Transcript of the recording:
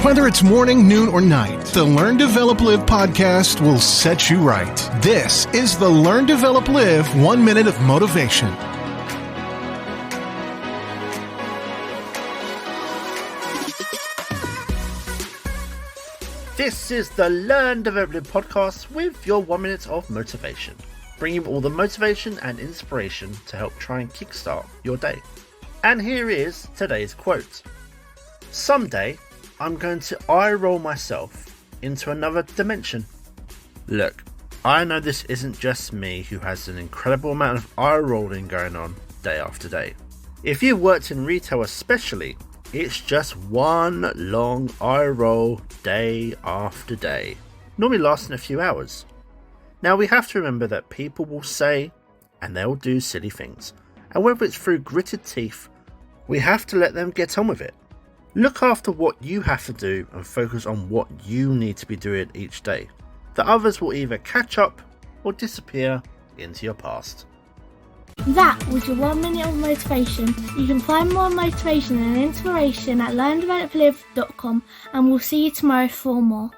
Whether it's morning, noon, or night, the Learn, Develop, Live podcast will set you right. This is the Learn, Develop, Live 1 Minute of Motivation. This is the Learn, Develop, Live podcast with your 1 minute of motivation, bringing you all the motivation and inspiration to help try and kickstart your day. And here is today's quote. Someday, I'm going to eye roll myself into another dimension. Look, I know this isn't just me who has an incredible amount of eye rolling going on day after day. If you've worked in retail especially, it's just one long eye roll day after day, normally lasting a few hours. Now we have to remember that people will say and they'll do silly things, and whether it's through gritted teeth, we have to let them get on with it. Look after what you have to do and focus on what you need to be doing each day. The others will either catch up or disappear into your past. That was your 1 minute of motivation. You can find more motivation and inspiration at learndeveloplive.com, and we'll see you tomorrow for more.